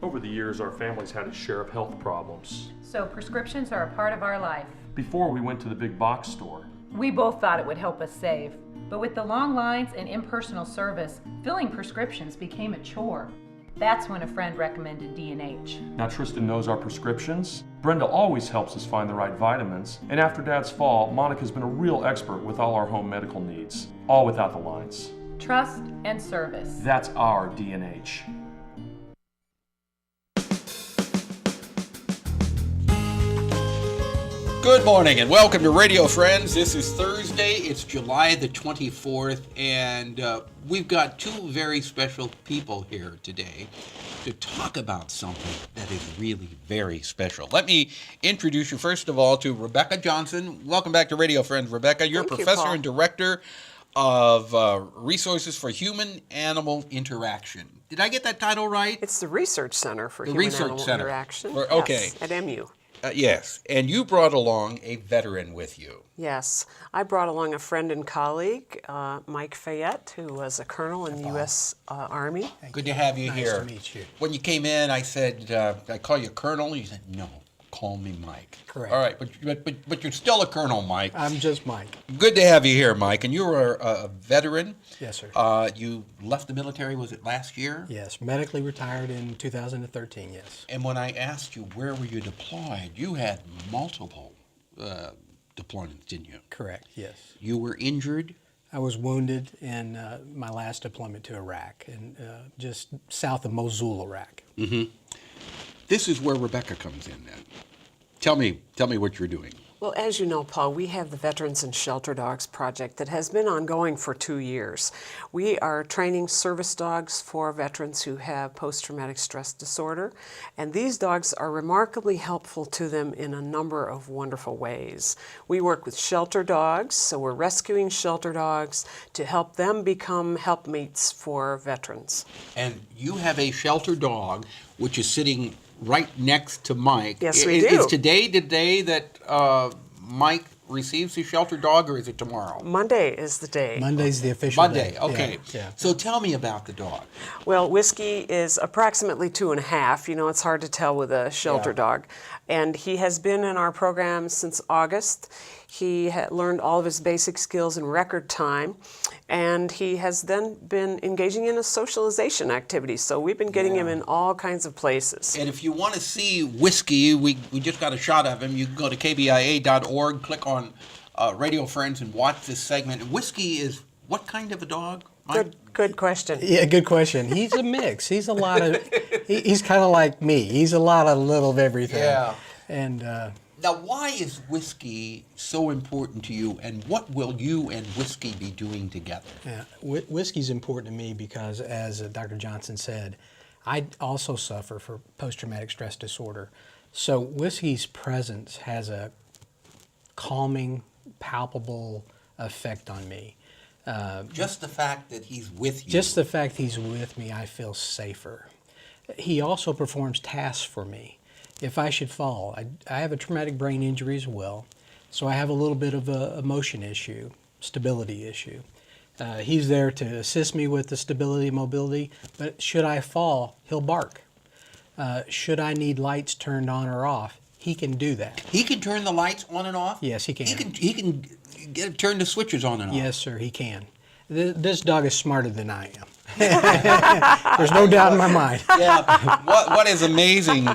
Over the years, our family's had a share of health problems. So prescriptions are a part of our life. Before we went to the big box store. We both thought it would help us save. But with the long lines and impersonal service, filling prescriptions became a chore. That's when a friend recommended D&H. Now Tristan knows our prescriptions. Brenda always helps us find the right vitamins. And after Dad's fall, Monica's been a real expert with all our home medical needs. All without the lines. Trust and service. That's our D&H. Good morning and welcome to Radio Friends. This is Thursday. It's July the 24th, and we've got two very special people here today to talk about something that is really very special. Let me introduce you first of all to Rebecca Johnson. Welcome back to Radio Friends, Rebecca. You're Professor and Director of Resources for Human-Animal Interaction. Did I get that title right? It's the Research Center for Human-Animal Interaction. Okay. Yes, at MU. Yes, and you brought along a veteran with you. Yes, I brought along a friend and colleague, Mike Fayette, who was a colonel in the U.S. Army. Good to have you here. Nice to meet you. When you came in, I said, I call you Colonel? You said, no, call me Mike. Correct. All right, but you're still a Colonel, Mike. I'm just Mike. Good to have you here, Mike. And you were a veteran. Yes, sir. You left the military, was it last year? Yes, medically retired in 2013, yes. And when I asked you where were you deployed, you had multiple deployments, didn't you? Correct, yes. You were injured? I was wounded in my last deployment to Iraq, and just south of Mosul, Iraq. Mm-hmm. This is where Rebecca comes in then. Tell me what you're doing. Well, as you know, Paul, we have the Veterans and Shelter Dogs project that has been ongoing for 2 years. We are training service dogs for veterans who have post-traumatic stress disorder, and these dogs are remarkably helpful to them in a number of wonderful ways. We work with shelter dogs, so we're rescuing shelter dogs to help them become helpmates for veterans. And you have a shelter dog, which is sitting right next to Mike. Yes, we do. Is today the day that Mike receives his shelter dog, or is it tomorrow? Monday is the day. Monday's the official Monday, day. okay. Yeah. So tell me about the dog. Well, Whiskey is approximately 2.5. You know, it's hard to tell with a shelter dog. And he has been in our program since August. He learned all of his basic skills in record time, and he has then been engaging in a socialization activity. So we've been getting him in all kinds of places. And if you want to see Whiskey, we just got a shot of him. You can go to kbia.org, click on Radio Friends, and watch this segment. Whiskey is what kind of a dog? Good question. Yeah, good question. He's a mix. He's a lot of, he's kind of like me. He's a lot of little of everything. Yeah. And now, why is Whiskey so important to you, and what will you and Whiskey be doing together? yeah, whiskey's important to me because, as Dr. Johnson said, I also suffer for post-traumatic stress disorder. So Whiskey's presence has a calming, palpable effect on me. Just the fact that he's with you. Just the fact he's with me, I feel safer. He also performs tasks for me. If I should fall, I have a traumatic brain injury as well, so I have a little bit of a emotion issue, stability issue. He's there to assist me with the stability and mobility, but should I fall, he'll bark. Should I need lights turned on or off, he can do that. He can turn the lights on and off? Yes, he can. He can turn the switches on and off? Yes, sir, he can. This dog is smarter than I am. There's no doubt in my mind. Yeah. What is amazing,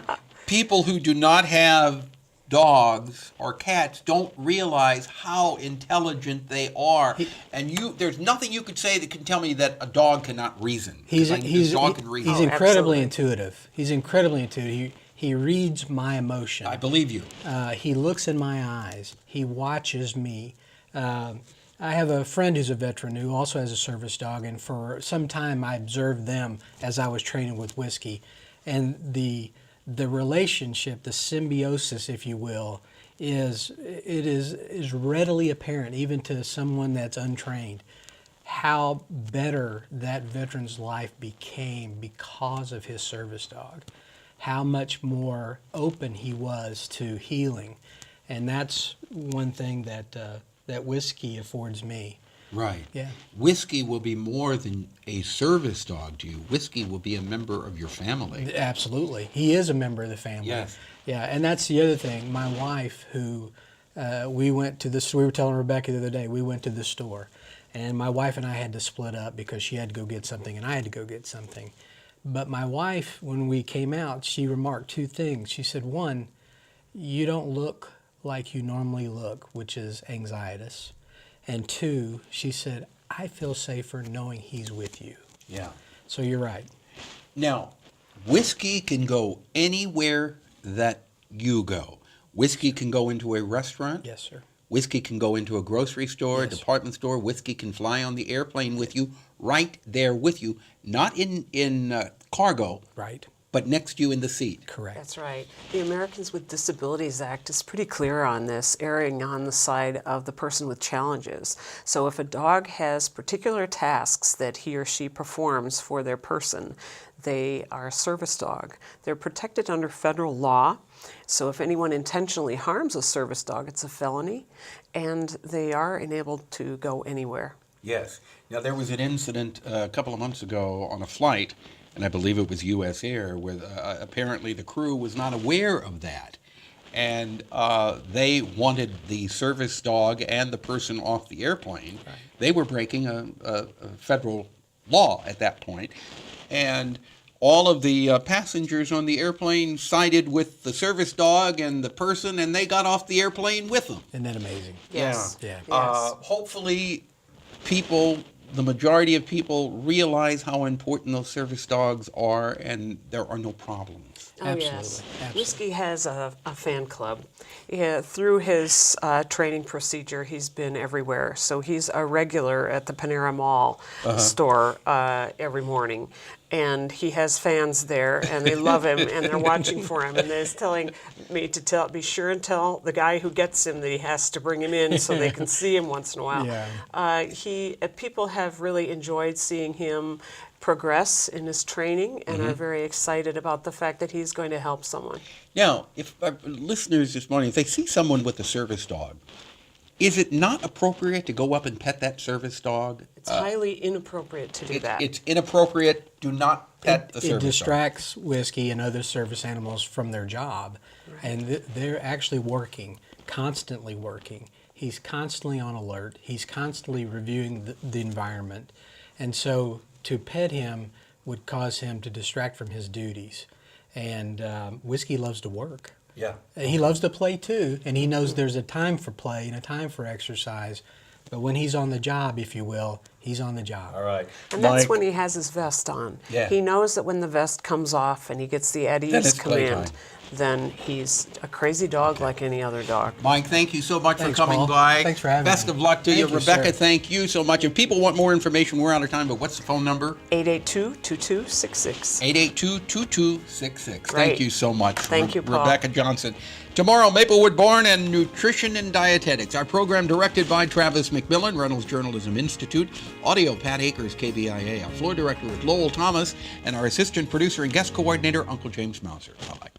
people who do not have dogs or cats don't realize how intelligent they are. There's nothing you could say that can tell me that a dog cannot reason. He's He's incredibly intuitive. He's incredibly intuitive. He reads my emotion. I believe you. He looks in my eyes. He watches me. I have a friend who's a veteran who also has a service dog, and for some time I observed them as I was training with Whiskey. And the relationship, the symbiosis, if you will, is readily apparent even to someone that's untrained, how better that veteran's life became because of his service dog, how much more open he was to healing. And that's one thing that Whiskey affords me. Right. Yeah. Whiskey will be more than a service dog to you. Whiskey will be a member of your family. Absolutely. He is a member of the family. Yes. Yeah, and that's the other thing. My wife, who we went to this, we were telling Rebecca the other day, we went to the store, and my wife and I had to split up because she had to go get something and I had to go get something. But my wife, when we came out, she remarked two things. She said, one, you don't look like you normally look, which is anxietous. And two, she said, I feel safer knowing he's with you. Yeah. So you're right. Now, whiskey can go anywhere that you go. Whiskey can go into a restaurant. Yes, sir. Whiskey can go into a grocery store, a Yes. department store. Whiskey can fly on the airplane with you, right there with you, not in cargo, Right. but next to you in the seat. Correct. That's right. The Americans with Disabilities Act is pretty clear on this, erring on the side of the person with challenges. So if a dog has particular tasks that he or she performs for their person, they are a service dog. They're protected under federal law. So if anyone intentionally harms a service dog, it's a felony, and they are enabled to go anywhere. Yes. Now, there was an incident a couple of months ago on a flight, and I believe it was U.S. Air, where apparently the crew was not aware of that. And they wanted the service dog and the person off the airplane. Right. They were breaking a federal law at that point. And all of the passengers on the airplane sided with the service dog and the person, and they got off the airplane with them. Isn't that amazing? Yes. Yeah. Yes. Hopefully, the majority of people realize how important those service dogs are, and there are no problems. Oh, Absolutely. yes. Absolutely. Whiskey has a fan club. Yeah, through his training procedure, he's been everywhere. So he's a regular at the Panera Mall store every morning. And he has fans there, and they love him, and they're watching for him. And they're telling me to be sure and tell the guy who gets him that he has to bring him in so they can see him once in a while. Yeah. People have really enjoyed seeing him progress in his training and are very excited about the fact that he's going to help someone. Now, if listeners this morning, if they see someone with a service dog, is it not appropriate to go up and pet that service dog? It's highly inappropriate to do that. It's inappropriate. Do not pet the It service dog. distracts Whiskey and other service animals from their job. And they're actually working, constantly working. He's constantly on alert. He's constantly reviewing the environment. And so to pet him would cause him to distract from his duties. And Whiskey loves to work. Yeah. He loves to play too, and he knows there's a time for play and a time for exercise. But when he's on the job, if you will, he's on the job. All right. And that's when he has his vest on. Yeah. He knows that when the vest comes off and he gets the at Then ease it's playtime. command, then he's a crazy dog like any other dog. Mike, thank you so much Thanks, for coming Paul. by. Thanks for having Best me. of luck to Thank you. you, Rebecca, sir. thank you so much. If people want more information, we're out of time, but what's the phone number? 882-2266. 882-2266. Great. Thank you so much. Thank you, Paul. Rebecca Johnson. Tomorrow, Maplewood Barn and Nutrition and Dietetics. Our program directed by Travis McMillen, Reynolds Journalism Institute. Audio, Pat Akers, KBIA. Our floor director is Lowell Thomas, and our assistant producer and guest coordinator, Uncle James Mauser. Bye-bye.